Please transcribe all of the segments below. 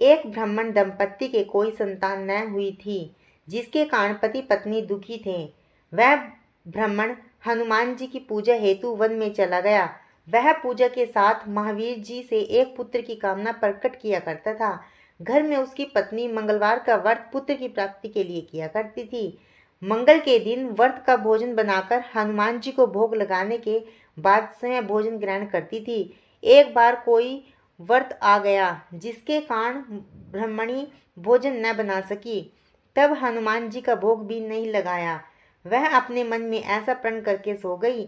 एक ब्राह्मण दंपत्ति के कोई संतान न हुई थी, जिसके कारण पति पत्नी दुखी थे। वह ब्राह्मण हनुमान जी की पूजा हेतु वन में चला गया। वह पूजा के साथ महावीर जी से एक पुत्र की कामना प्रकट किया करता था। घर में उसकी पत्नी मंगलवार का व्रत पुत्र की प्राप्ति के लिए किया करती थी। मंगल के दिन व्रत का भोजन बनाकर हनुमान जी को भोग लगाने के बाद स्वयं भोजन ग्रहण करती थी। एक बार कोई व्रत आ गया जिसके कारण ब्राह्मणी भोजन न बना सकी। तब हनुमान जी का भोग भी नहीं लगाया। वह अपने मन में ऐसा प्रण करके सो गई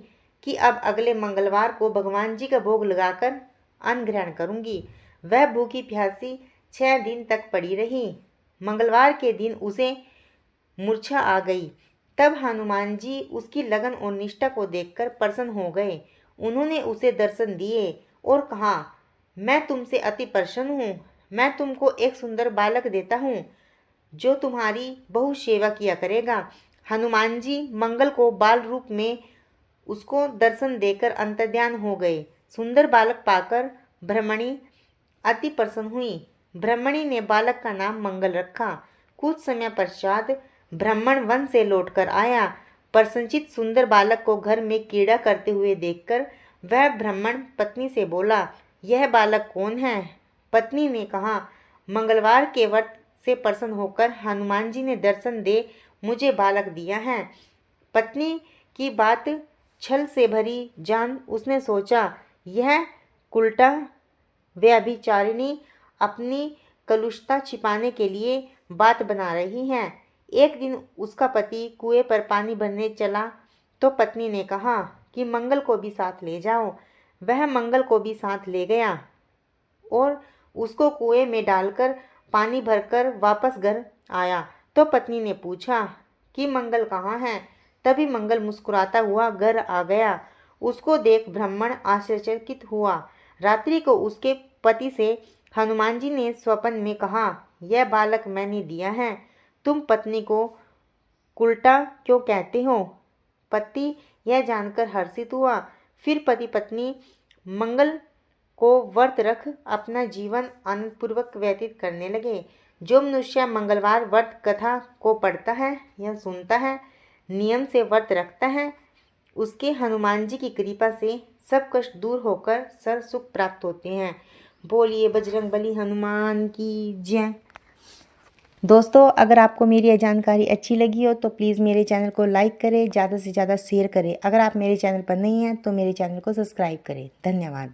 कि अब अगले मंगलवार को भगवान जी का भोग लगाकर अन्न ग्रहण करूंगी। वह भूखी प्यासी 6 दिन तक पड़ी रही। मंगलवार के दिन उसे मूर्छा आ गई। तब हनुमान जी उसकी लगन और निष्ठा को देखकर प्रसन्न हो गए। उन्होंने उसे दर्शन दिए और कहा, मैं तुमसे अति प्रसन्न हूँ। मैं तुमको एक सुंदर बालक देता हूँ जो तुम्हारी बहुत सेवा किया करेगा। हनुमान जी मंगल को बाल रूप में उसको दर्शन देकर अंतर्ध्यान हो गए। सुंदर बालक पाकर ब्रह्मणी अति प्रसन्न हुई। ब्रह्मणी ने बालक का नाम मंगल रखा। कुछ समय पश्चात ब्राह्मण वन से लौटकर आया। प्रसन्नचित्त सुंदर बालक को घर में कीड़ा करते हुए देखकर वह ब्राह्मण पत्नी से बोला, यह बालक कौन है? पत्नी ने कहा, मंगलवार के व्रत से प्रसन्न होकर हनुमान जी ने दर्शन दे मुझे बालक दिया है। पत्नी की बात छल से भरी जान उसने सोचा, यह कुलटा व्यभिचारिणी अपनी कलुषता छिपाने के लिए बात बना रही है। एक दिन उसका पति कुएं पर पानी भरने चला तो पत्नी ने कहा कि मंगल को भी साथ ले जाओ। वह मंगल को भी साथ ले गया और उसको कुएं में डालकर पानी भरकर वापस घर आया। तो पत्नी ने पूछा कि मंगल कहाँ है? तभी मंगल मुस्कुराता हुआ घर आ गया। उसको देख ब्राह्मण आश्चर्यचकित हुआ। रात्रि को उसके पति से हनुमान जी ने स्वप्न में कहा, यह बालक मैंने दिया है। तुम पत्नी को कुलटा क्यों कहते हो? पति यह जानकर हर्षित हुआ। फिर पति पत्नी मंगल को व्रत रख अपना जीवन आनंदपूर्वक व्यतीत करने लगे। जो मनुष्य मंगलवार व्रत कथा को पढ़ता है या सुनता है, नियम से व्रत रखता है, उसके हनुमान जी की कृपा से सब कष्ट दूर होकर सर्व सुख प्राप्त होते हैं। बोलिए बजरंगबली हनुमान की जय। दोस्तों, अगर आपको मेरी यह जानकारी अच्छी लगी हो तो प्लीज़ मेरे चैनल को लाइक करें, ज़्यादा से ज़्यादा शेयर करें। अगर आप मेरे चैनल पर नहीं हैं तो मेरे चैनल को सब्सक्राइब करें। धन्यवाद।